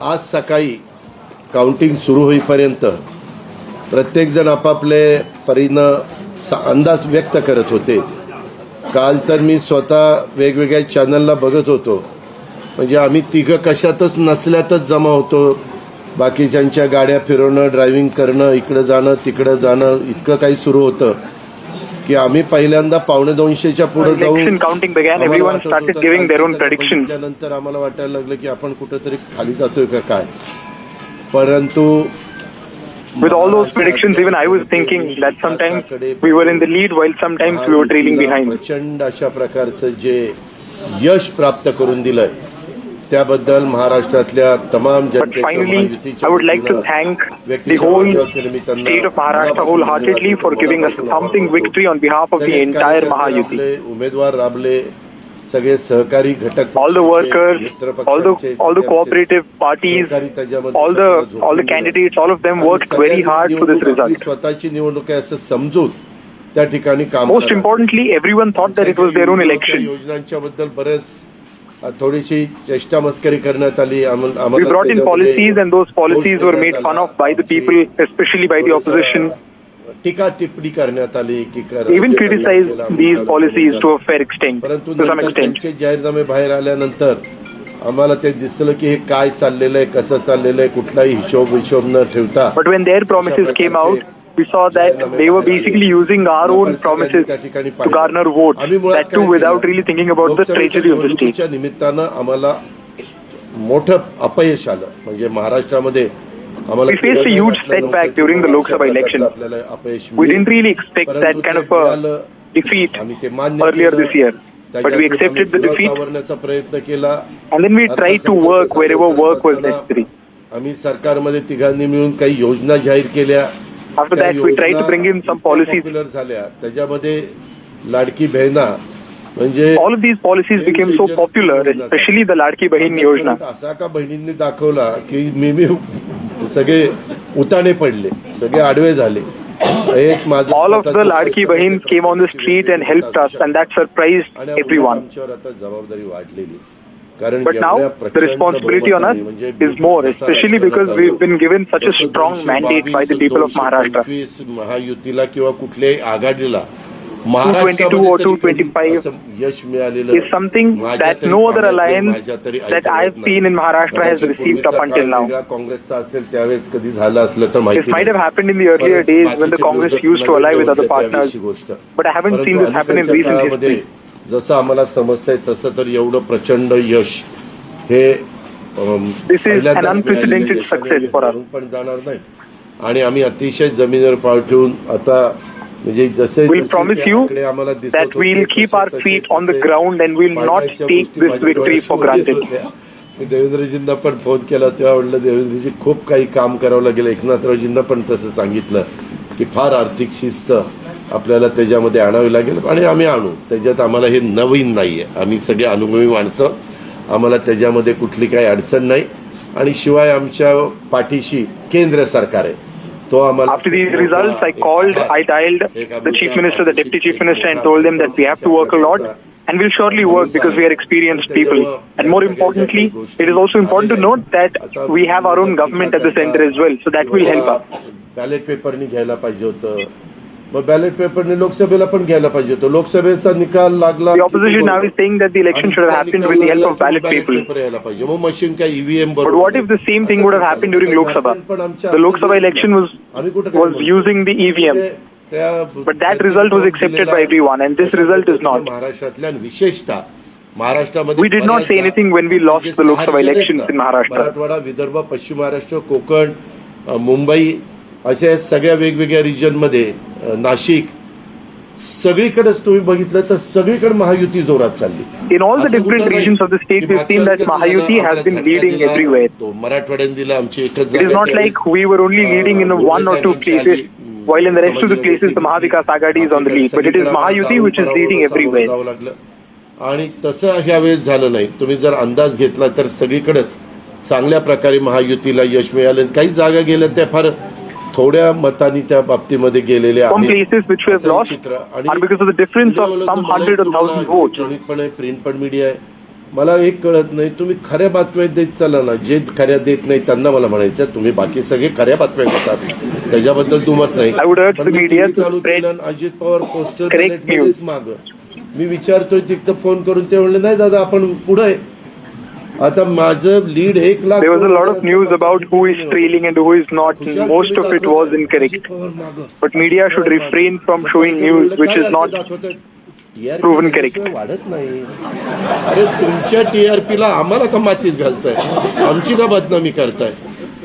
आज सकाळी काउंटिंग सुरू होईपर्यंत प्रत्येकजण आपापले परीनं अंदाज व्यक्त करत होते. काल तर मी स्वतः वेगवेगळ्या चॅनलला बघत होतो. म्हणजे आम्ही तिघं कशातच नसल्यातच जमा होतो. बाकीच्यांच्या गाड्या फिरवणं, ड्रायव्हिंग करणं, इकडे जाणं तिकडे जाणं इतकं काही सुरू होतं की आम्ही पहिल्यांदा 1:45च्या पुढे जाऊन counting began. Everyone started giving their own predictions. त्यानंतर आम्हाला वाटायला लागलं की आपण कुठेतरी खाली जातोय का काय. परंतु With all those predictions, even I was thinking that sometimes we were in the lead while sometimes we were trailing behind. प्रचंड अशा प्रकारचं जे यश प्राप्त करून दिलंय त्याबद्दल महाराष्ट्रातल्या तमाम But finally, I would like to thank the whole state of Maharashtra wholeheartedly for giving us a thumping victory on behalf of the entire Mahayuti. उमेदवार राबले, सगळे सहकारी घटक, All the workers, all the cooperative parties, all the candidates, all of them worked very hard for this result. स्वतःची निवडणूक आहे असं समजून त्या ठिकाणी काम. Most importantly, everyone thought that it was their own election. योजनांच्या बद्दल बरेच थोडीशी चेष्टा मस्करी करण्यात आली. We brought in policies and those policies were made fun of by the people, especially by the opposition. टीका टिप्पणी करण्यात आली की Even criticized these policies to a fair extent, परंतु to some extent. त्यांचे जाहीरनामे बाहेर आल्यानंतर आम्हाला ते दिसलं की हे काय चाललेलं आहे, कसं चाललेलं आहे, कुठलाही हिशोब न ठेवता. But when their promises came out, we saw that they were basically using our own promises to garner votes, that too without really thinking about the treasury of the state. निमित्तानं आम्हाला मोठं अपयश आलं. म्हणजे महाराष्ट्रामध्ये आम्हाला We faced a huge setback during the Lok Sabha election. We didn't really expect that kind of a defeat earlier this year. But we accepted the defeat प्रयत्न केला and then we tried to work wherever work was necessary. आम्ही सरकारमध्ये तिघांनी मिळून काही योजना जाहीर केल्या. After that, we tried to bring in some policies. झाल्या त्याच्यामध्ये लाडकी बहिणा म्हणजे All of these policies became so popular, especially the Ladki Bahin Yojana. असा का बहिणींनी दाखवला की मी सगळे उताने पडले, सगळे आडवे झाले. एक माझं All of the Ladki Bahins came on the street and helped us, and that surprised everyone. आमच्यावर आता जबाबदारी वाढलेली. कारण But now the responsibility on us is more, especially because we've been given such a strong mandate by the people of Maharashtra. महायुतीला किंवा कुठल्याही आघाडीला 222 or 225 यश मिळालेलं is something that no other alliance that I've seen in Maharashtra has received up until now. काँग्रेसचा असेल त्यावेळेस कधी झालं असलं तर माहिती. This might have happened in the earlier days when the Congress used to ally with other partners, but I haven't seen this happen in recent history. जसं आम्हाला समजतंय तसं तर एवढं प्रचंड यश हे This is an unprecedented success for us. पण जाणार नाही. आणि आम्ही अतिशय जमिनीवर पाय ठेवून आता म्हणजे जसे We'll promise you that we'll keep our feet on the ground and we'll not take this victory for granted. देवेंद्रजींना पण फोन केला तेव्हा म्हटलं देवेंद्रजी खूप काही काम करावं लागेल. एकनाथरावजींना पण तसं सांगितलं की फार आर्थिक शिस्त आपल्याला त्याच्यामध्ये आणावी लागेल आणि आम्ही आणू. त्याच्यात आम्हाला हे नवीन नाहीये. आम्ही सगळे अनुभवी माणसं, आम्हाला त्याच्यामध्ये कुठली काही अडचण नाही. आणि शिवाय आमच्या पाठीशी केंद्र सरकार आहे. तो आम्हाला After these results, I dialed the chief minister, the deputy chief minister, and told them that we have to work a lot and we'll surely work because we are experienced people. And more importantly, it is also important to note that we have our own government at the center as well, so that will help us. Ballot पेपरनी घ्यायला पाहिजे होतं. मग ballot पेपरने लोकसभेला पण घ्यायला पाहिजे होतं. लोकसभेचा निकाल लागला. The opposition now is saying that the election should have happened with the help of ballot people. मग मशीन काय EVM But what if the same thing would have happened during Lok Sabha? The Lok Sabha election was using the EVM. But that result was accepted by everyone, and this result is not. महाराष्ट्रातल्या विशेषतः महाराष्ट्रामध्ये We did not say anything when we lost the Lok Sabha elections in Maharashtra. Marathwada, Vidarbha, पश्चिम महाराष्ट्र, कोकण, मुंबई अशा सगळ्या वेगवेगळ्या रिजनमध्ये, नाशिक, सगळीकडेच तुम्ही बघितलं तर सगळीकडे महायुती जोरात चालली. In all the different regions of the state, we've seen that Mahayuti has been leading everywhere. मराठवाड्यात दिला आमची एकच. It is not like we were only leading in one or two places, while in the rest of the places the Mahavikas Aghadi is on the lead. But it is Mahayuti which is leading everywhere. आणि तसं ह्या वेळेस झालं नाही. तुम्ही जर अंदाज घेतला तर सगळीकडेच चांगल्या प्रकारे महायुतीला यश मिळालं. काही जागा गेल्या त्या फार थोड्या मतांनी त्या बाबतीमध्ये गेलेले आहेत. Some places which we have lost are because of the difference of some 100 or 1000 votes. पण प्रिंट पण मीडिया आहे. मला एक कळत नाही, तुम्ही खऱ्या बातम्या देत चला ना, जे खऱ्या देत नाही त्यांना मला म्हणायचं तुम्ही बाकी सगळे खऱ्या बातम्या देतात, त्याच्याबद्दल दुमत नाही. I would urge पण the me media TV to चालू spread केलं आणि अजित पवार पोस्टर correct बॅलेटमध्येच माग मी विचारतोय तिथं फोन करून, ते म्हणले नाही दादा आपण पुढे. आता माझं lead 1 lakh. There was a lot of news about who is trailing and who is not. Most of it was incorrect. But media should refrain from showing news which is not proven correct. वाढत नाही. अरे तुमच्या TRPला आम्हाला का मातीत घालताय, आमची का बदनामी करताय?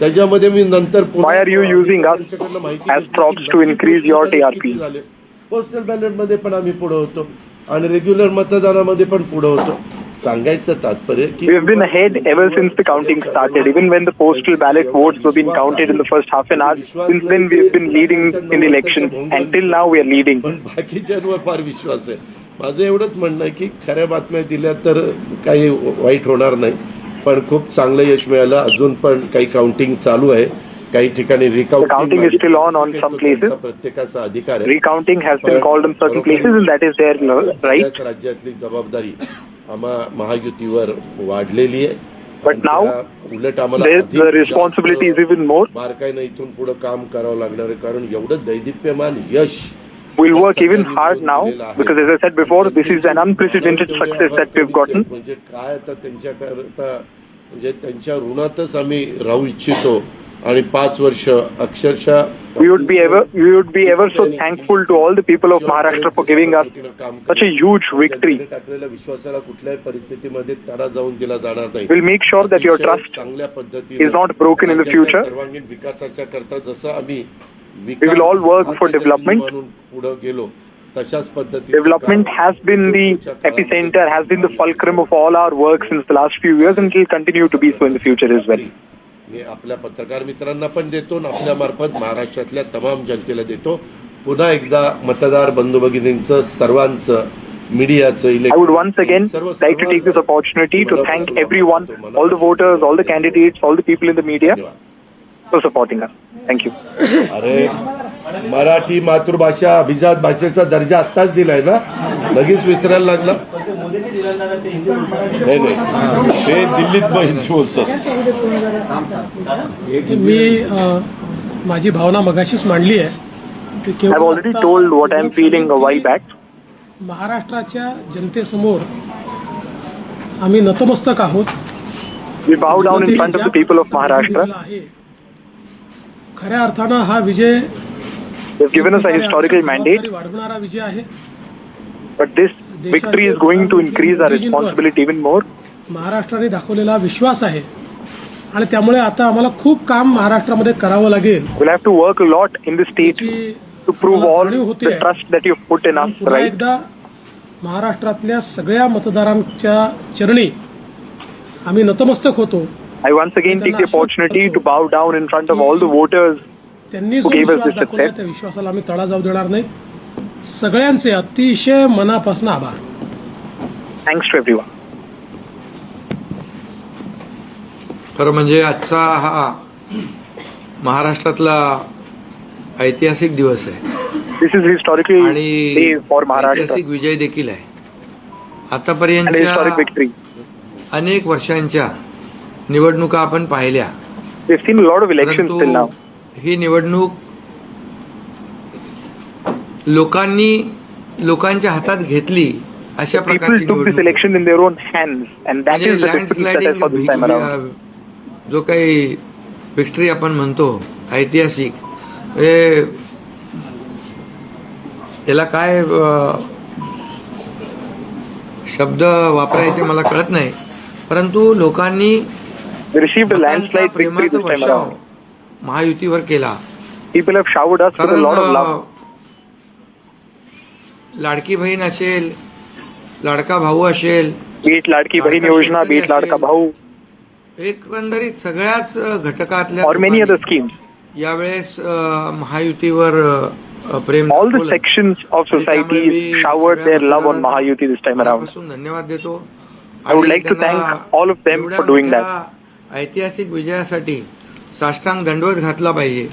त्याच्यामध्ये मी नंतर Why are you using us as props to increase your TRP? Postal बॅलेटमध्ये पण आम्ही पुढे होतो आणि रेग्युलर मतदानामध्ये पण पुढे होतो. सांगायचं तात्पर्य की We have been ahead ever since the counting started. Even when the postal ballot votes were being counted in the first half an hour, since then we have been leading in the election. Until now we are leading. पण बाकीच्यांवर फार विश्वास आहे. माझं एवढंच म्हणणं आहे की खऱ्या बातम्या दिल्या तर काही वाईट होणार नाही, पण खूप चांगलं यश मिळालं. अजून पण काही काउंटिंग चालू आहे, काही ठिकाणी Counting is still on some places. प्रत्येकाचा अधिकार आहे. Recounting has been called on certain places and that is their right. त्याच राज्यातली जबाबदारी आम्हा महायुतीवर वाढलेली आहे. But now उलट आम्हाला the responsibility is even more. बारकाईनं इथून पुढे काम करावं लागणार आहे, कारण एवढं दैदिप्यमान यश We'll work even hard now because, as I said before, this is an unprecedented success that we've gotten. म्हणजे काय आता त्यांच्याकरता, म्हणजे त्यांच्या ऋणातच आम्ही राहू इच्छितो आणि 5 वर्ष अक्षरशः We would be ever so thankful to all the people of Maharashtra for giving us such a huge victory. टाकलेल्या विश्वासाला कुठल्याही परिस्थितीमध्ये तडा जाऊन दिला जाणार नाही. We'll make sure that your trust चांगल्या पद्धतीने is not broken in the future. सर्वांगीण विकासाच्या करता जसं आम्ही We will all work for development. पुढे गेलो तशाच पद्धतीने Development has been the epicenter, has been the fulcrum of all our work since the last few years and will continue to be so in the future as well. मी आपल्या पत्रकार मित्रांना पण देतो आणि आपल्या मार्फत महाराष्ट्रातल्या तमाम जनतेला देतो. पुन्हा एकदा मतदार बंधू भगिनींचं, सर्वांचं, मीडियाचं, I would once again like to take this opportunity to thank everyone, all the voters, all the candidates, all the people in the media for supporting us. Thank you. अरे मराठी मातृभाषा अभिजात भाषेचा दर्जा आत्ताच दिलाय ना, लगेच विसरायला लागला. नाही नाही, ते दिल्लीत बोलतात. मी माझी भावना मगाशीच मांडली आहे की I've already told what I'm feeling a while back. महाराष्ट्राच्या जनतेसमोर आम्ही नतमस्तक आहोत. We bow down in front of the people of Maharashtra. खऱ्या अर्थानं हा विजय They've given us a historical mandate, वाढवणारा विजय आहे. but this victory is going to increase our responsibility even more. महाराष्ट्राने दाखवलेला विश्वास आहे आणि त्यामुळे आता आम्हाला खूप काम महाराष्ट्रामध्ये करावं लागेल. We'll have to work a lot in the state to prove all the trust that you've put in us, पुन्हा right? एकदा महाराष्ट्रातल्या सगळ्या मतदारांच्या चरणी आम्ही नतमस्तक होतो. I once again take the opportunity to bow down in front of all the voters. त्यांनी जो who gave us Vishwas this दाखवला success. त्या विश्वासाला आम्ही तडा जाऊ देणार नाही. सगळ्यांचे अतिशय मनापासून आभार. Thanks to everyone. खरं म्हणजे आजचा हा महाराष्ट्रातला ऐतिहासिक दिवस आहे This is a historical आणि day for Maharashtra ऐतिहासिक विजय देखील आहे. and a आतापर्यंतच्या historic victory. अनेक वर्षांच्या निवडणुका आपण पाहिल्या, We've seen a lot of elections till now. परंतु ही निवडणूक लोकांच्या हातात घेतली अशा People प्रकारची took this निवडणूक. election in their own hands, and that म्हणजे is the difference that I saw this time around. Landsliding जो काही विक्ट्री आपण म्हणतो ऐतिहासिक, त्याला काय शब्द वापरायचे मला कळत नाही, परंतु लोकांनी We received a लोकांचा landslide victory प्रेमाचा this time वर्षाव around. महायुतीवर केला. People have showered us with a lot of love. कारण लाडकी बहीण असेल, लाडका भाऊ असेल, Be it Ladki Bahin Yojana, be it Ladka Bhau, एकंदरीत सगळ्याच घटकातल्या or many other लोकांनी schemes. यावेळेस महायुतीवर प्रेम All the दाखवलं. sections of आणि त्यामुळे society me showered their love on सगळ्या Mahayuti this time around. मनापासून धन्यवाद देतो. I would आणि like to त्यांना thank all of them एवढ्या for doing that. मोठ्या ऐतिहासिक विजयासाठी साष्टांग दंडवत घातला पाहिजे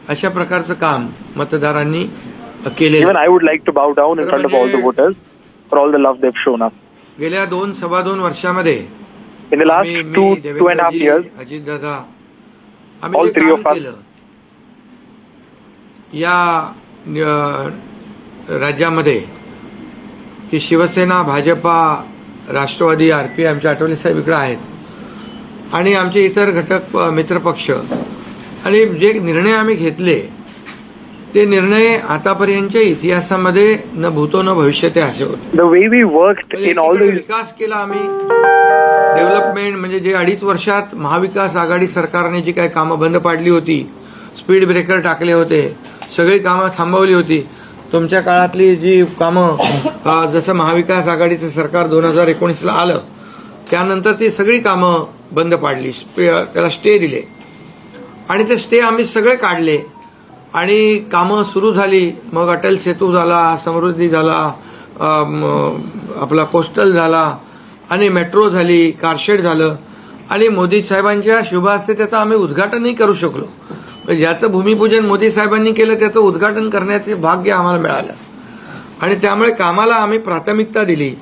अशा प्रकारचं काम मतदारांनी केलेलं. Even I would like to bow down in front of all the voters for all the love they've shown us. गेल्या 2-2.25 वर्षामध्ये In the last आम्ही- 2.5 years, अजितदादा All आम्ही जे three काम of us. केलं या राज्यामध्ये की शिवसेना, भाजपा, राष्ट्रवादी, आरपीआय, आमचे आठवले साहेब इकडे आहेत आणि आमचे इतर घटक मित्रपक्ष आणि जे निर्णय आम्ही घेतले ते निर्णय आतापर्यंतच्या इतिहासामध्ये न भूतो न भविष्यते असे होते. the way we worked म्हणजे in all एकीकडे the विकास केला आम्ही, डेव्हलपमेंट म्हणजे जे 2.5 वर्षात महाविकास आघाडी सरकारने जी काही कामं बंद पाडली होती, स्पीड ब्रेकर टाकले होते, सगळी कामं थांबवली होती. तुमच्या काळातली जी कामं जसं महाविकास आघाडीचं सरकार 2019ला आलं त्यानंतर ती सगळी कामं बंद पाडली, त्याला स्टे दिले आणि ते स्टे आम्ही सगळे काढले आणि कामं सुरू झाली. मग अटल सेतू झाला, समृद्धी झाला, आपला कोस्टल झाला आणि मेट्रो झाली, कारशेड झालं आणि मोदी साहेबांच्या शुभ हस्ते त्याचं आम्ही उद्घाटनही करू शकलो. ज्याचं भूमिपूजन मोदी साहेबांनी केलं त्याचं उद्घाटन करण्याचे भाग्य आम्हाला मिळालं आणि त्यामुळे कामाला आम्ही प्राथमिकता दिली,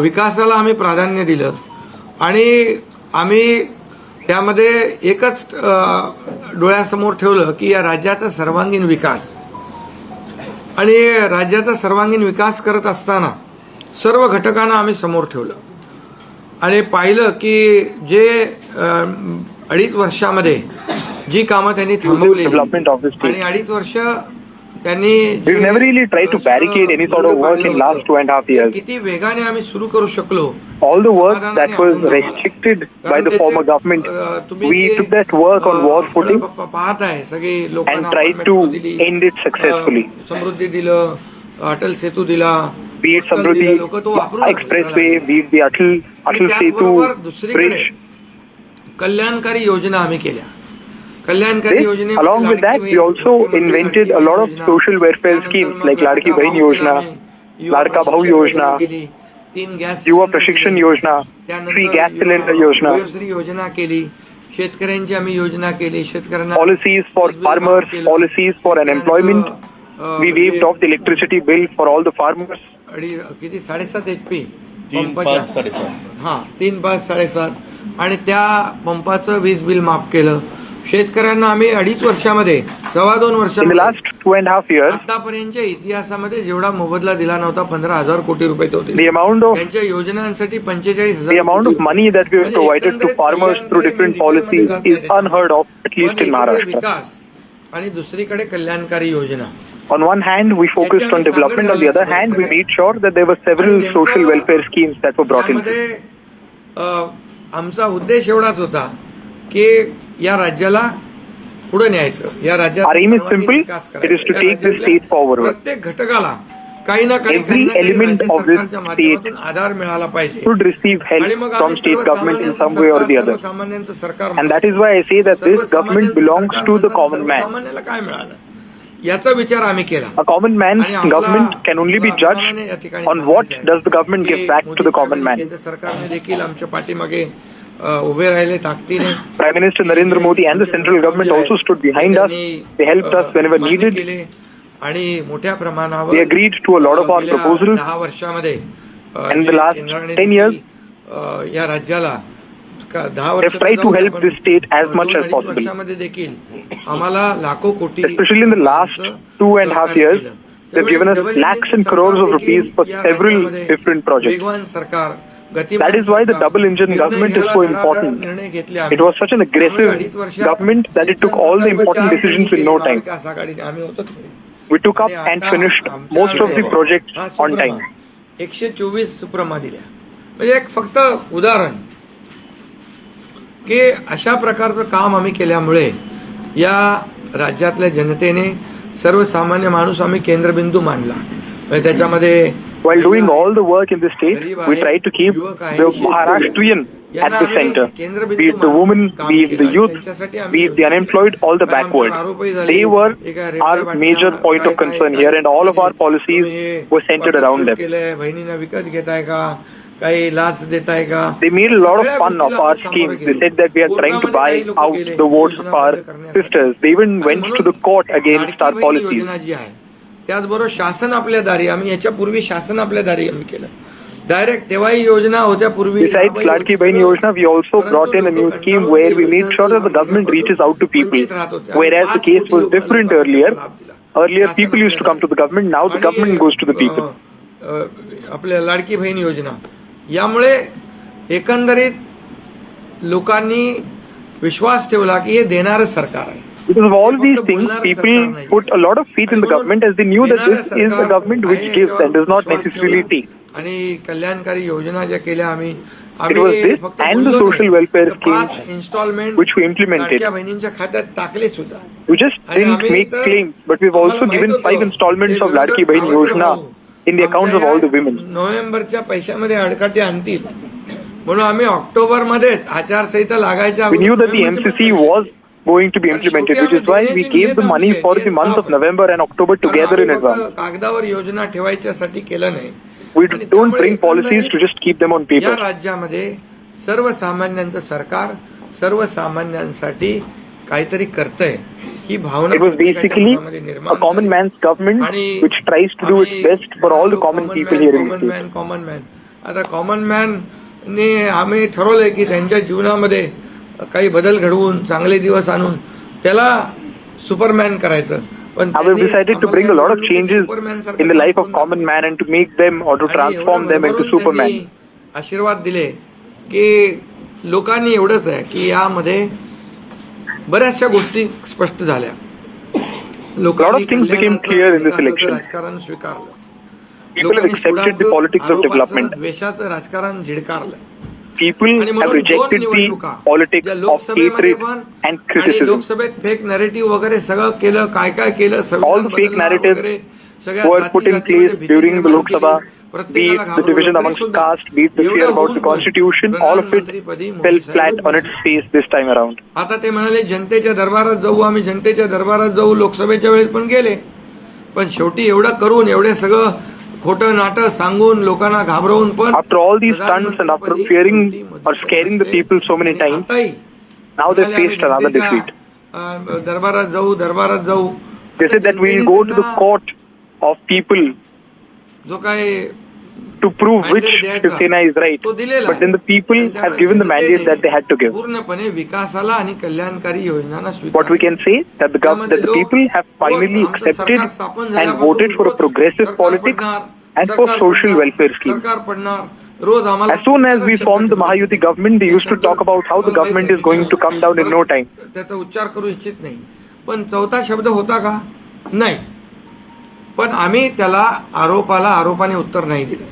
विकासाला आम्ही प्राधान्य दिलं आणि आम्ही त्यामध्ये एकच डोळ्यासमोर ठेवलं की या राज्याचा सर्वांगीण विकास आणि राज्याचा सर्वांगीण विकास करत असताना सर्व घटकांना आम्ही समोर ठेवलं आणि पाहिलं की जे 2.5 वर्षामध्ये जी कामं त्यांनी थांबवली development of the state. आणि 2.5 वर्ष त्यांनी We've never really tried to barricade any sort of work in last 2.5 years. किती वेगाने आम्ही सुरू करू शकलो. All the work that was restricted by the former government, we took that work on war footing पाहत आहे सगळी and लोकांना tried to end it successfully. समृद्धी दिलं, अटल सेतू दिला, Be it Samruddhi Expressway, be it the Atal Setu Bridge. कल्याणकारी योजना आम्ही केल्या. कल्याणकारी This, योजने along with that, we also invented a lot of social welfare schemes like Ladki Bahin Yojana, Ladka Bhau Yojana, 3 gas Yuva Prashikshan Yojana, free gas cylinder Yojana, Vayoshri Yojana केली, शेतकऱ्यांची आम्ही योजना केली, शेतकऱ्यांना policies for farmers, policies for unemployment. We waived off the electricity bill for all the farmers. किती 7.5 HP 3, 5, 7.5. हा 3, 5, 7.5 आणि त्या पंपाचं वीज बिल माफ केलं. शेतकऱ्यांना आम्ही 2.5 वर्षामध्ये 2.25 In the वर्षामध्ये last 2.5 years, आतापर्यंतच्या इतिहासामध्ये जेवढा मोबदला दिला नव्हता 15,000 कोटी रुपये तो the दिले. amount of त्यांच्या योजनांसाठी 45,000 the amount of money that we have provided to farmers through different policies is unheard of, at least in एकीकडे Maharashtra. विकास आणि दुसरीकडे कल्याणकारी योजना. On one hand, we focused on development. On the other hand, we made sure that there were several social welfare schemes that were brought in. त्यामध्ये आमचा उद्देश एवढाच होता की या राज्याला पुढे न्यायचं, या राज्यात Our aim is simple. It is to take this state forward. प्रत्येक घटकाला काही ना काही Every element of this सरकारच्या माध्यमातून आधार मिळाला पाहिजे Should receive आणि help मग from आम्ही state government in some way or the other. सर्वसामान्यांचं सरकार And that is why I say that this government belongs to the common man. सर्वसामान्याला काय मिळालं याचा विचार आम्ही केला. A common man's government can only be judged on what does the government give back to the common man. केंद्र सरकारने देखील आमच्या पाठीमागे उभे राहिले ताकदीने. Prime Minister Narendra Modi and the central government also stood behind us. They helped us whenever needed. आणि मोठ्या प्रमाणावर They agreed to a lot of our proposals. 10 वर्षामध्ये And the last 10 years, या राज्याला 10 they've tried to help this state as much as possible. वर्षामध्ये देखील आम्हाला लाखो कोटी, Especially in the last 2.5 years, they've given us lakhs and crores of rupees for several different projects. वेगवान सरकार, That is why the double engine government is so important. It was such an aggressive government that it took all the important decisions in no time. We took up and finished most of the projects on time. 124 सुप्रमा दिल्या. म्हणजे एक फक्त उदाहरण की अशा प्रकारचं काम आम्ही केल्यामुळे या राज्यातल्या जनतेने सर्वसामान्य माणूस आम्ही केंद्रबिंदू मानला. म्हणजे त्याच्यामध्ये While doing all the work in the state, we tried to keep the Maharashtrian at the center. Be it the women, be it the youth, be it the unemployed, all the backward. They were our major point of concern here, and all of our policies were centered around them. बहिणींना विकत घेताय का, काही लाच देताय का. They made a lot of fun of our schemes. They said that we are trying to buy out the votes of our sisters. They even went to the court against our policies. त्याचबरोबर शासन आपल्या दारी, आम्ही याच्यापूर्वी शासन आपल्या दारी आम्ही केलं. डायरेक्ट तेव्हाही योजना होत्या पूर्वी. Besides Ladki Bahin Yojana, we also brought in a new scheme where we made sure that the government reaches out to people. Whereas the case was different earlier. Earlier, people used to come to the government. Now the government goes to the people. आपल्या लाडकी बहीण योजना यामुळे एकंदरीत लोकांनी विश्वास ठेवला की हे देणारं सरकार आहे. Because of all these things, people put a lot of faith in the government as they knew that this is the government which gives and does not necessarily take. आणि कल्याणकारी योजना ज्या केल्या आम्ही It was this and the social welfare schemes installment which we implemented. लाडक्या बहिणींच्या खात्यात टाकले सुद्धा. We just didn't make claims, but we've also given 5 installments of Ladki Bahin Yojana in the accounts of all the women. नोव्हेंबरच्या पैशामध्ये अडकाटे आणतील म्हणून आम्ही ऑक्टोबरमध्येच आचारसंहिता लागायच्या We knew that the MCC was going to be implemented, which is why we gave the money for the month of November and October together in advance. कागदावर योजना ठेवायच्यासाठी केलं नाही. We don't bring policies to just keep them on या paper. राज्यामध्ये सर्वसामान्यांचं सरकार सर्वसामान्यांसाठी काहीतरी करतंय ही भावना It was basically a common man's government which tries to do its best for all the common people here in the state. Common man आता common man ने आम्ही ठरवलंय की त्यांच्या जीवनामध्ये काही बदल घडवून चांगले दिवस आणून त्याला सुपरमॅन करायचं. पण Now we've decided to bring a lot of changes in the life of common man and to make them or to transform them into Superman. आशीर्वाद दिले की लोकांनी एवढंच आहे की यामध्ये बऱ्याचशा गोष्टी स्पष्ट झाल्या. lot of things became clear in this election. राजकारण स्वीकारलं. People have accepted the politics of development. द्वेषाचं राजकारण झिडकारलं. People have rejected the politics of hatred and criticism. लोकसभेत फेक नॅरेटिव्ह वगैरे सगळं केलं. काय काय केलं. All the fake narratives were put in place during the Lok Sabha, be it the division amongst caste, be it the fear about the constitution, all of it fell flat on its face this time around. आता ते म्हणाले जनतेच्या दरबारात जाऊ. आम्ही जनतेच्या दरबारात जाऊ. लोकसभेच्या वेळेस पण गेले. पण शेवटी एवढं करून एवढे सगळं खोटं नाटक सांगून लोकांना घाबरवून पण After all these stunts and after fearing or scaring the people so many times, now they faced another defeat. दरबारात जाऊ. They said that we will go to the court of people जो काय to prove which Shiv is right. But then the people have given the mandate that they had to give. पूर्णपणे विकासाला आणि कल्याणकारी योजनांना What we can say that the people have finally accepted and voted for a progressive politics and for social welfare schemes. सरकार पडणार. रोज आम्हाला As soon as we formed the Mahayuti government, they used to talk about how the government is going to come down in no time. त्याचा उच्चार करू इच्छित नाही. पण चौथा शब्द होता का? नाही. पण आम्ही त्याला आरोपाने उत्तर नाही दिलं.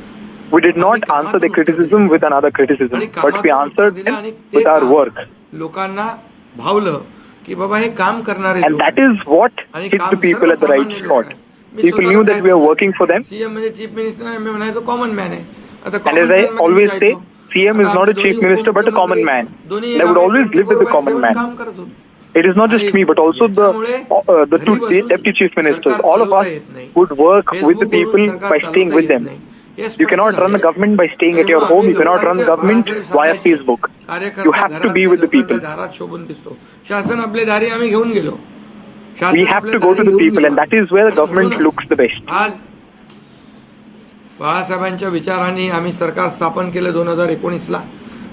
We did not answer the criticism with another criticism, but we answered them with our work. लोकांना भावलं की बाबा हे काम करणारे And that is what hit the people at the right spot. People knew that we are working for them. CM म्हणजे chief minister मी म्हणायचो common man आहे. And as I always say, CM is not a chief minister but a common man. And I would always live with the common man. It is not just me but also the two deputy chief ministers. All of us would work with the people by staying with them. You cannot run the government by staying at your home. You cannot run the government via Facebook. You have to be with the people. शासन आपले दारी आम्ही घेऊन गेलो. We have to go to the people and that is where the government looks the best. आज बाळासाहेबांच्या विचारांनी आम्ही सरकार स्थापन केलं 2019ला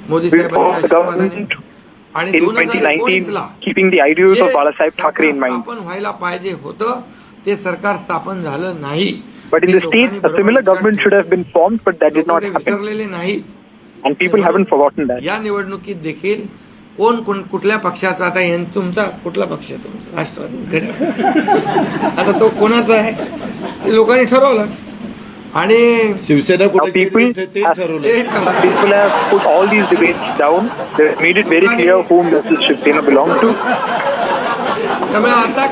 Modi We formed the government आणि in 2019 keeping the ideals of Balasaheb Thackeray in mind. स्थापन व्हायला पाहिजे होतं ते सरकार स्थापन झालं नाही. But in the states, a similar government should have been formed, but that did not happen. विसरलेले नाही. And people haven't forgotten that. या निवडणुकीत देखील कोण कुठल्या पक्षाचा आता तुमचा कुठला पक्ष आहे तुमचा? राष्ट्रवादी घड्याळ. आता तो कोणाचा आहे ते लोकांनी ठरवलं. आणि Shiv Sena Now people have put all these debates down. They have made it very clear whom Mrs. Shiv Sena belongs to. त्यामुळे आता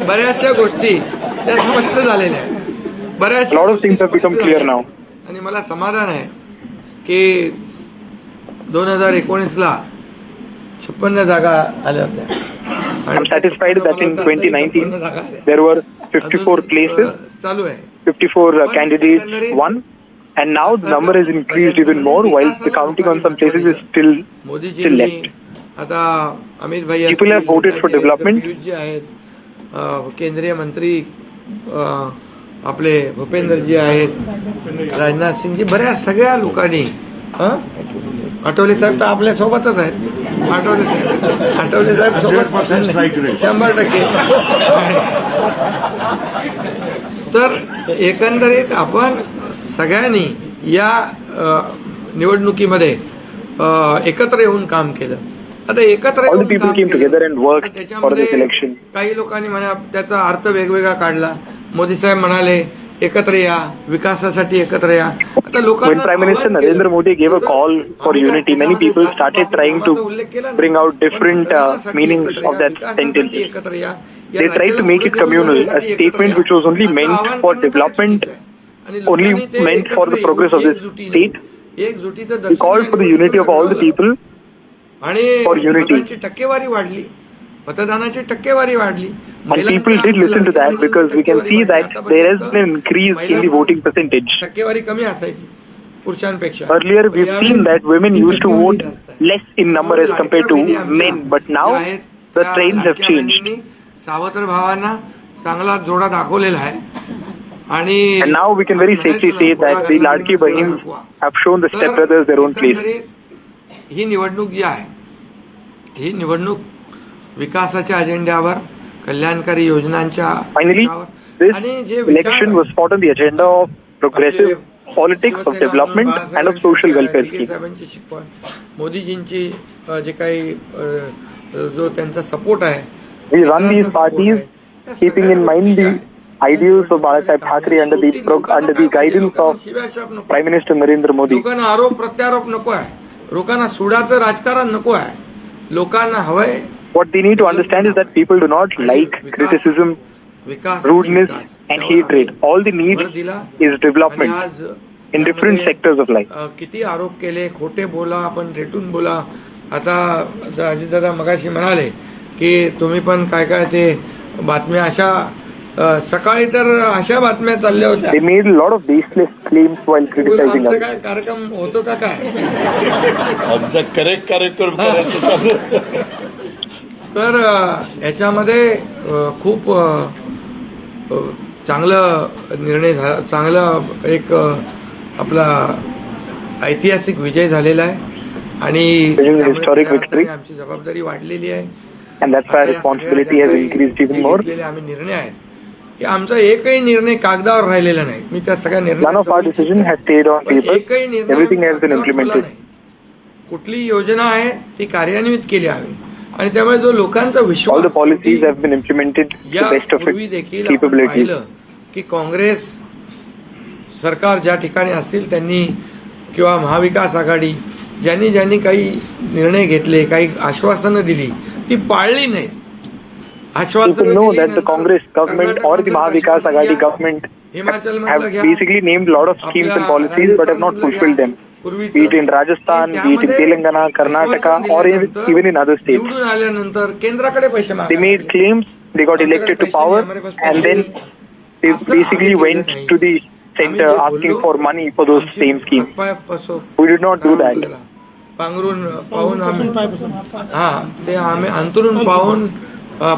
बऱ्याचशा गोष्टी त्या स्पष्ट झालेल्या आहेत. A lot of things have become clear now. आणि मला समाधान आहे की 2019ला 56 जागा आल्या होत्या. I'm satisfied that in 2019 there were 54 places, चालू आहे. 54 candidates won, and now the number has increased even more. While the counting on some places is still left. आता अमित भाई People have voted for development. जे आहेत केंद्रीय मंत्री आपले भूपेंद्रजी आहेत, राजनाथ सिंगजी, बऱ्याच सगळ्या लोकांनी आठवले साहेब तर आपल्या सोबतच आहेत. आठवले साहेब सोबत 100%. तर एकंदरीत आपण सगळ्यांनी या निवडणुकीमध्ये एकत्र येऊन काम केलं. आता एकत्र All the येऊन people काम came केलं. together and worked आता for this त्याच्यामध्ये election. काही लोकांनी म्हणा त्याचा अर्थ वेगवेगळा काढला. मोदी साहेब म्हणाले एकत्र या, विकासासाठी एकत्र या. आता When लोकांना Prime Minister आव्हान केलं. Narendra Modi gave a call for आम्ही काय unity, many people त्याच्यामध्ये started trying to उल्लेख केला ना. bring out different पण विकासासाठी meanings एकत्र of या, that विकासासाठी sentence. एकत्र या. या They tried to राज्याला make it पुढे घेऊन communal, a जाण्यासाठी एकत्र statement या. which was only असं meant आवाहन for करणं काय development, चुकीचं आहे. आणि only लोकांनी ते meant for the एकत्र progress of येऊन this एकजुटीने- state. एकजुटीचं He Darshan called for the या unity of all the निवडणुकीमध्ये people. आणि for unity. मतदानाची टक्केवारी वाढली, मतदानाची टक्केवारी वाढली. And people did listen to that because we can see that there has been an increase in the voting percentage. टक्केवारी कमी असायची पुरुषांपेक्षा. Earlier, we've seen that women used to vote less in number as compared to men, but now the trends have changed. सावत्र भावांना चांगला जोडा दाखवलेला आहे. आणि And now we can very safely say that the Ladki Bahins have shown the stepbrothers their own place. ही निवडणूक जी आहे, ही निवडणूक विकासाच्या अजेंड्यावर, कल्याणकारी योजनांच्या Finally, ह्याच्यावर this आणि जे विचार election was fought on the agenda of progressive politics, of development, and of social welfare schemes. साहेबांची शिकवण, मोदीजींची जे काही जो त्यांचा सपोर्ट आहे, We run these parties keeping in mind the ideals of Bala Sahib Thackeray under the guidance of Prime Minister Narendra Modi. लोकांना आरोप प्रत्यारोप नको आहे, लोकांना सुडाचं राजकारण नको आहे. लोकांना हवंय What they need to understand is that people do not like criticism, Vikas, rudeness, and hatred. All they need is development in different sectors of life. किती आरोप केले, खोटे बोला, आपण रेटून बोला. आता अजितदादा मगाशी म्हणाले की तुम्ही पण काय काय ते बातम्या अशा सकाळी तर अशा बातम्या चालल्या होत्या. They made a lot of baseless claims while criticizing आमचा us. काय कार्यक्रम होतो का काय? आमचा करेक्ट कार्यक्रम करायचा चालू. तर याच्यामध्ये खूप चांगलं निर्णय झाला, चांगला एक आपला ऐतिहासिक विजय झालेला आहे. आणि Historic victory. आमची जबाबदारी वाढलेली आहे. And that's why responsibility has increased even more. आम्ही निर्णय आहेत की आमचा एकही निर्णय कागदावर राहिलेला नाही. मी त्या सगळ्या None of our decision has stayed on paper. Everything has been implemented. कुठली योजना आहे ती कार्यान्वित केली हवी. आणि त्यामुळे जो लोकांचा All Vishwas the policies have been implemented to the best of यापूर्वी its देखील आपण capabilities. पाहिलं की काँग्रेस सरकार ज्या ठिकाणी असतील त्यांनी किंवा महाविकास आघाडी ज्यांनी ज्यांनी काही निर्णय घेतले, काही आश्वासनं दिली, ती पाळली नाही. People know that the Congress government or the Mahavikas Aghadi government have basically named a lot of schemes and policies but have not fulfilled them. Be it in Rajasthan, be it in Telangana, Karnataka, or even in other states. निवडून आल्यानंतर केंद्राकडे पैसे They मागायला made claims, they got elected to power, and then they basically went to the center asking for money for those same schemes. We did not do that. पांघरून पाहून आम्ही ते आम्ही अंतरून पाहून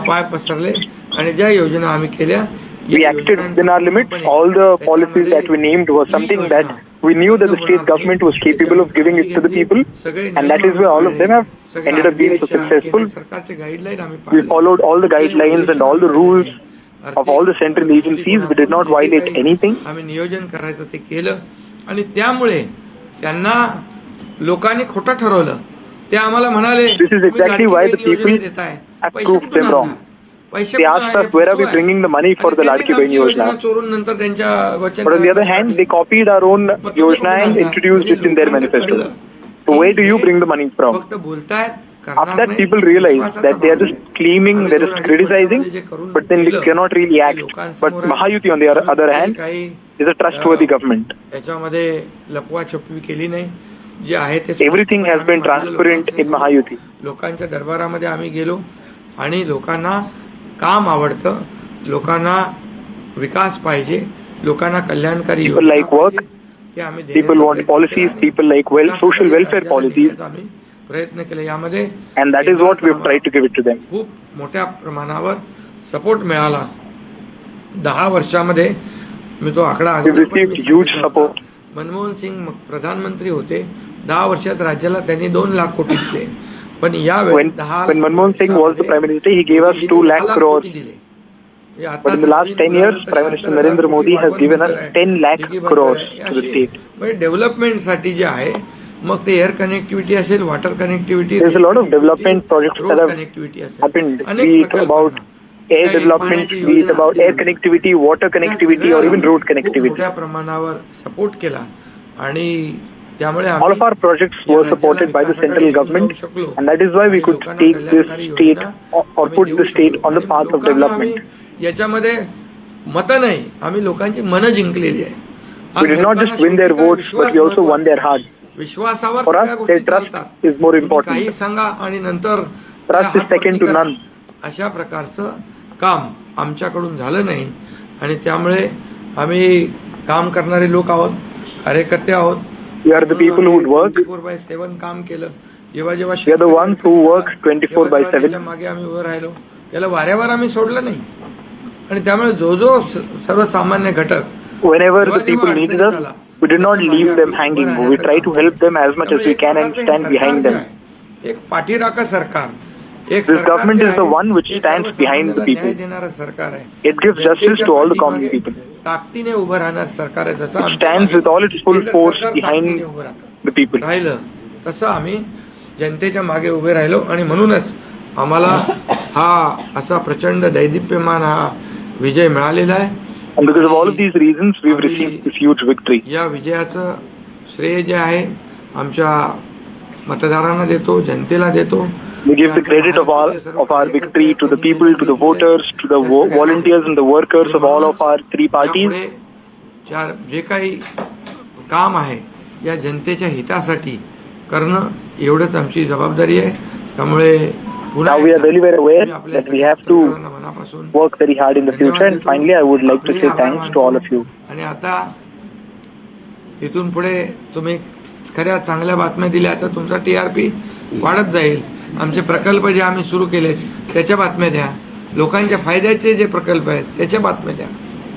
पाय पसरले आणि ज्या योजना आम्ही केल्या. We acted within our limits. All the policies that we named were something that we knew that the state government was capable of giving it to the people, and that is why all of them have ended up being so successful. सरकारचे guideline आम्ही We followed all the guidelines and all the rules of all the central agencies. We did not violate anything. आम्ही नियोजन करायचं ते केलं आणि त्यामुळे त्यांना लोकांनी खोटं ठरवलं. ते आम्हाला म्हणाले This is exactly why the people have proved them wrong. They asked us, where are we bringing the money for the Ladki Bahin Yojana? चोरून नंतर त्यांच्या But on the other hand, they copied our own Yojana and introduced it in their manifesto. So where do you bring the money from? फक्त बोलतायत. After that, people realize that they are just claiming, they are just criticizing, but then they cannot really act. But Mahayuti, on the other hand, is a trustworthy government. याच्यामध्ये लपवाछपवी केली नाही. जे आहे ते Everything has been transparent in Mahayuti. लोकांच्या दरबारामध्ये आम्ही गेलो आणि लोकांना काम आवडतं, लोकांना विकास पाहिजे, लोकांना कल्याणकारी People like work, people want policies, people like social welfare policies, आम्ही प्रयत्न केले. यामध्ये and that is what we have tried to give it to them. खूप मोठ्या प्रमाणावर सपोर्ट मिळाला. 10 वर्षामध्ये मी तो आकडा We've अगोदर पण मी received huge सांगितला support. होता. मनमोहन सिंग प्रधानमंत्री होते 10 वर्षात राज्याला त्यांनी 2 लाख कोटी दिले, पण यावेळी When Manmohan Singh was the Prime Minister, he gave us 2 lakh crores. But in the last 10 years, Prime Minister Narendra Modi has given us 10 lakh crores to the state. म्हणजे डेव्हलपमेंटसाठी जे आहे, मग ते एअर कनेक्टिव्हिटी असेल, water connectivity, There's a lot of development projects that have connectivity असेल, happened, अनेक be it प्रकल्प about आहेत. air काही development, पाण्याची be it योजना about air असतील. connectivity, water connectivity, or even road खूप connectivity. मोठ्या प्रमाणावर सपोर्ट केला आणि त्यामुळे All of our projects were supported by the central government, and that is why we could take this state or put the state on the path of development. याच्यामध्ये मतं नाही, आम्ही लोकांची मनं जिंकलेली आहे. We did not just win their votes, but we also won their hearts. विश्वासावर For us, सगळ्या गोष्टी their trust चालतात. is more तुम्ही important. काही सांगा आणि नंतर Trust is second to none. अशा प्रकारचं काम आमच्याकडून झालं नाही आणि त्यामुळे आम्ही काम करणारे लोक आहोत, कार्यकर्ते आहोत. We are the people who would work. 24/7 काम केलं. जेव्हा जेव्हा We are the ones who work 24/7. त्याच्या मागे आम्ही उभं राहिलो, त्याला वाऱ्यावर आम्ही सोडलं नाही. आणि त्यामुळे जो सर्वसामान्य घटक Whenever the people needed us, we did not leave them hanging. We try to help them as much as we can and stand behind them. एक पाठीराखा सरकार, एक This government is the one which stands behind the people. देणारं सरकार आहे. It gives justice to all the common people. ताकदीने उभं राहणार सरकार आहे. जसं It stands with all its full force behind the people. राहिलं तसं आम्ही जनतेच्या मागे उभे राहिलो आणि म्हणूनच आम्हाला हा असा प्रचंड दैदिप्यमान हा विजय मिळालेला आहे. And because of all of these reasons, we've received this huge victory. या विजयाचं श्रेय जे आहे आमच्या मतदारांना देतो, जनतेला देतो. We give the credit of our victory to the people, to the voters, to the volunteers and the workers of all of our 3 parties. यापुढे जे काही काम आहे या जनतेच्या हितासाठी करणं एवढंच आमची जबाबदारी आहे. त्यामुळे Now we are very, very aware that we have to work very hard in the future. And finally, I would like to say thanks to all of you. आणि आता इथून पुढे तुम्ही खऱ्या चांगल्या बातम्या दिल्या तर तुमचा TRP वाढत जाईल. आमचे प्रकल्प जे आम्ही सुरू केले त्याच्या बातम्या द्या, लोकांच्या फायद्याचे जे प्रकल्प आहेत त्याच्या बातम्या द्या.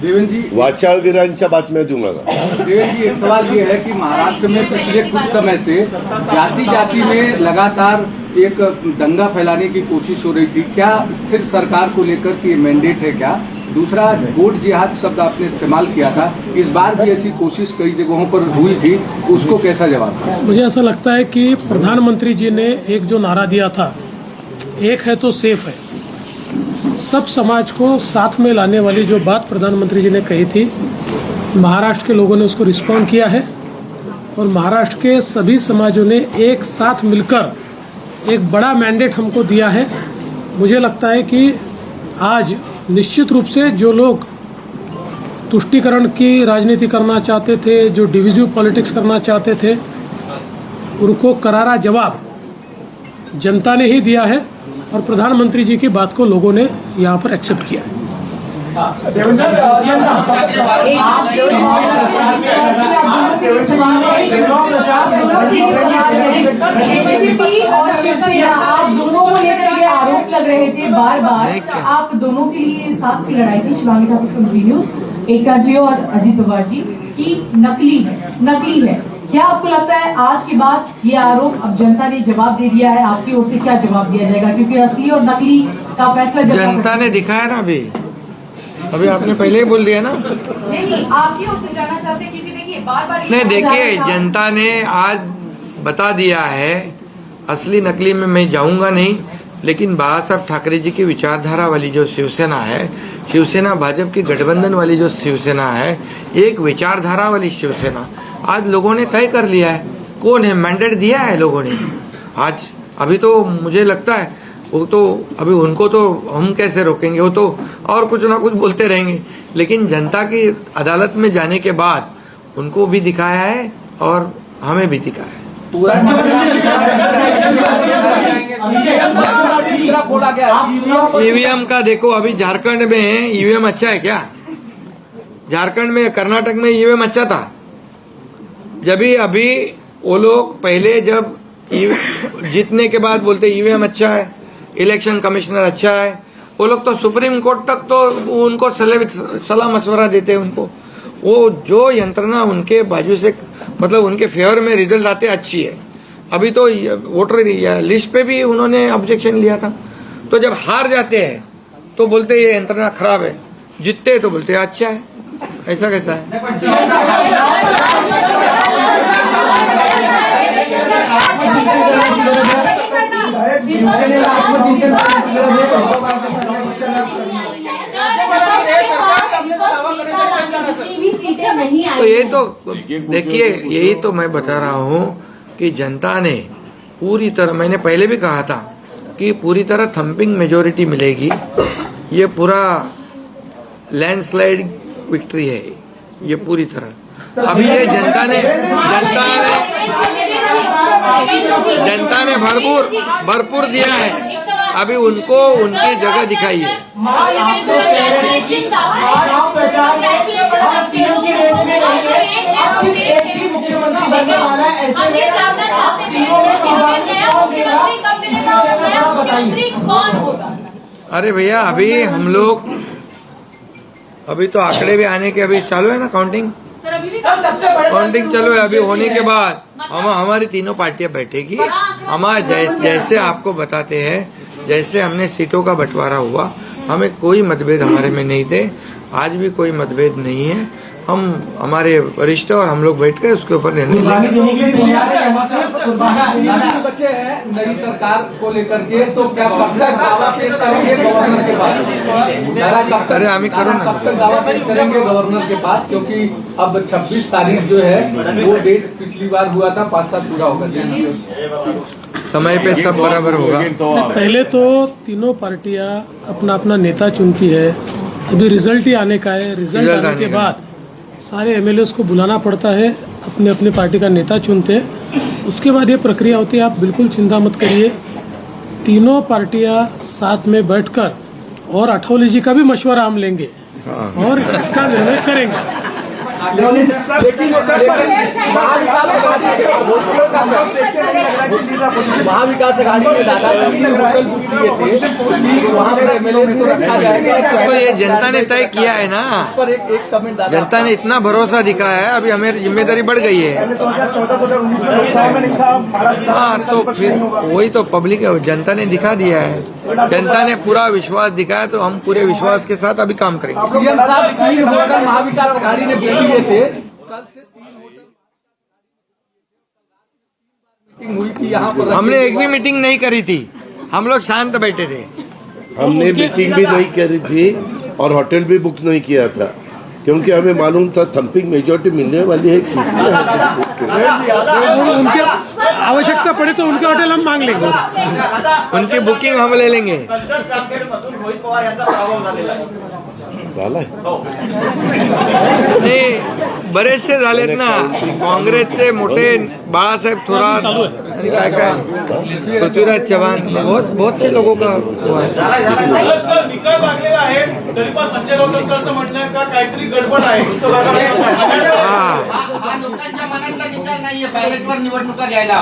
देवेंद्र जी, वाचाळवीरांच्या बातम्या देऊ नका. देवेंद्र जी, एक सवाल ये है कि महाराष्ट्र में पिछले कुछ समय से जाति जाति में लगातार एक दंगा फैलाने की कोशिश हो रही थी. क्या स्थिर सरकार को लेकर के मैंडेट है क्या? दूसरा, वोट जिहाद शब्द आपने इस्तेमाल किया था, इस बार भी ऐसी कोशिश कई जगहों पर हुई थी, उसको कैसा जवाब? मुझे ऐसा लगता है कि प्रधानमंत्री जी ने एक जो नारा दिया था, एक है तो सेफ है, सब समाज को साथ में लाने वाली जो बात प्रधानमंत्री जी ने कही थी, महाराष्ट्र के लोगों ने उसको रिस्पॉन्ड किया है और महाराष्ट्र के सभी समाजों ने एक साथ मिलकर एक बड़ा मैंडेट हमको दिया है. मुझे लगता है कि आज निश्चित रूप से जो लोग तुष्टीकरण की राजनीति करना चाहते थे, जो डिविजिव पॉलिटिक्स करना चाहते थे, उनको करारा जवाब जनता ने ही दिया है और प्रधानमंत्री जी की बात को लोगों ने यहाँ पर एक्सेप्ट किया है. एनसीपी और शिवसेना, आप दोनों को लेकर के आरोप लग रहे थे बार बार. आप दोनों के लिए साथ की लड़ाई थी शिवांगी ठाकुर फ्रॉम जी न्यूज, एका जी और अजीत पवार जी की नकली है. क्या आपको लगता है आज के बाद ये आरोप अब जनता ने जवाब दे दिया है, आपकी ओर से क्या जवाब दिया जाएगा? क्योंकि असली और नकली का फैसला जनता ने दिखाया ना. अभी आपने पहले ही बोल दिया ना. नहीं, आपकी ओर से जानना चाहते हैं क्योंकि देखिए बार बार नहीं, देखिए जनता ने आज बता दिया है, असली नकली में मैं जाऊंगा नहीं, लेकिन बाला साहब ठाकरे जी की विचारधारा वाली जो शिवसेना है, शिवसेना भाजपा की गठबंधन वाली जो शिवसेना है, एक विचारधारा वाली शिवसेना आज लोगों ने तय कर लिया है. कौन है? मैंडेट दिया है लोगों ने आज. अभी तो मुझे लगता है वो तो अभी उनको तो हम कैसे रोकेंगे, वो तो और कुछ ना कुछ बोलते रहेंगे, लेकिन जनता की अदालत में जाने के बाद उनको भी दिखाया है और हमें भी दिखाया है. ईवीएम का देखो, अभी झारखंड में ईवीएम अच्छा है क्या? झारखंड में, कर्नाटक में ईवीएम अच्छा था. जब अभी वो लोग पहले जब जीतने के बाद बोलते ईवीएम अच्छा है, इलेक्शन कमिश्नर अच्छा है, वो लोग तो सुप्रीम कोर्ट तक तो उनको सलाह मशवरा देते हैं. उनको वो जो यंत्रणा उनके बाजू से मतलब उनके फेवर में रिजल्ट आते अच्छी है। अभी तो वोटर लिस्ट पे भी उन्होंने ऑब्जेक्शन लिया था। तो जब हार जाते हैं तो बोलते ये यंत्रणा खराब है, जीतते तो बोलते अच्छा है। ऐसा कैसा है? तो ये तो देखिए, यही तो मैं बता रहा हूँ कि जनता ने पूरी तरह, मैंने पहले भी कहा था कि पूरी तरह थंपिंग मेजोरिटी मिलेगी। ये पूरा लैंडस्लाइड विक्ट्री है ये पूरी तरह। अभी ये जनता ने भरपूर दिया है। अभी उनको उनकी जगह दिखाई है। अरे भैया, अभी तो आंकड़े भी आने के अभी चालू है ना, काउंटिंग चालू है। अभी होने के बाद हमारी तीनों पार्टियां बैठेगी। हमारा जैसे आपको बताते हैं, जैसे हमने सीटों का बंटवारा हुआ, हमें कोई मतभेद हमारे में नहीं थे, आज भी कोई मतभेद नहीं है। हम हमारे वरिष्ठ और हम लोग बैठकर उसके ऊपर निर्णय लेंगे। बच्चे हैं नई सरकार को लेकर के, तो क्या कब तक दावा पेश करेंगे गवर्नर के पास? अरे हमें करो ना, कब तक दावा पेश करेंगे गवर्नर के पास? क्योंकि अब 26 तारीख जो है वो डेट पिछली बार हुआ था, 5 साल पूरा होगा। समय पे सब बराबर होगा। पहले तो तीनों पार्टियां अपना अपना नेता चुनती है। अभी रिजल्ट ही आने का है। रिजल्ट आने के बाद सारे एमएलएस को बुलाना पड़ता है, अपने अपने पार्टी का नेता चुनते हैं। उसके बाद ये प्रक्रिया होती है। आप बिल्कुल चिंता मत करिए, तीनों पार्टियां साथ में बैठकर और अठौली जी का भी मशवरा हम लेंगे और इसका निर्णय करेंगे। महाविकास अघाड़ी में दादा होटल बुक किए थे, वहाँ पर एमएलए को रखा जाएगा। तो ये जनता ने तय किया है ना। पर एक कमेंट दादा, जनता ने इतना भरोसा दिखाया है, अभी हमें जिम्मेदारी बढ़ गई है। हाँ, तो फिर वही तो पब्लिक जनता ने दिखा दिया है। जनता ने पूरा विश्वास दिखाया, तो हम पूरे विश्वास के साथ अभी काम करेंगे। सीएम साहब 3 होटल महाविकास अघाड़ी ने बुक किए थे, कल से 3 होटल मीटिंग हुई थी यहाँ पर। हमने एक भी मीटिंग नहीं करी थी, हम लोग शांत बैठे थे। हमने मीटिंग भी नहीं करी थी और होटल भी बुक नहीं किया था, क्योंकि हमें मालूम था थंपिंग मेजोरिटी मिलने वाली है। उनके आवश्यकता पड़े तो उनके होटल हम मांग लेंगे, उनकी बुकिंग हम ले लेंगे। झालाय नाही, बरेचसे झालेत ना। काँग्रेसचे मोठे बाळासाहेब थोरात आणि काय पृथ्वीराज चव्हाण, बहुत से लोगों का हुआ है। निकाल लागलेला आहे, तरी पण संजय राऊतांचं असं म्हणणं आहे का काहीतरी गडबड आहे। हा, लोकांच्या मनातला निकाल नाहीये, बॅलेटवर निवडणुका घ्यायला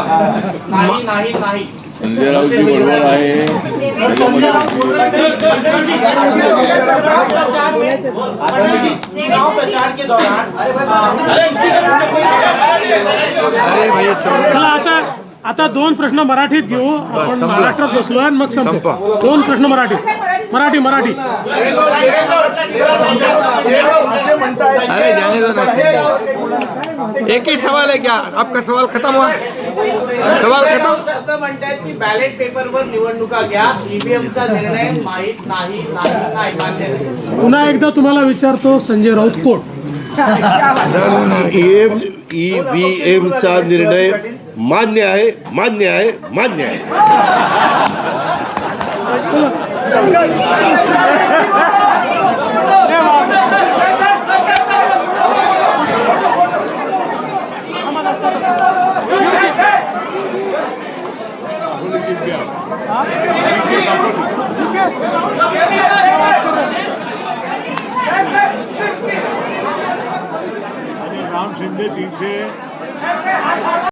नाही। संजय राऊत की बरोबर आहे। चुनाव प्रचार के दौरान अरे भैया चला आता 2 प्रश्न मराठीत घेऊ आपण. संपला. महाराष्ट्रात बसलोय आणि मग संपू. संपा. 2 प्रश्न मराठी. अरे जाने दो ना, एक ही सवाल है क्या? आपका सवाल खत्म हुआ? सवाल खत्म? असं म्हणतात की बॅलेट पेपरवर निवडणुका घ्या, ईव्हीएमचा निर्णय माहीत नाही मान्य नाही. पुन्हा एकदा तुम्हाला विचारतो, संजय राऊत कोण? ईव्हीएमचा निर्णय मान्य आहे, मान्य आहे, मान्य आहे. राम शिंदे 300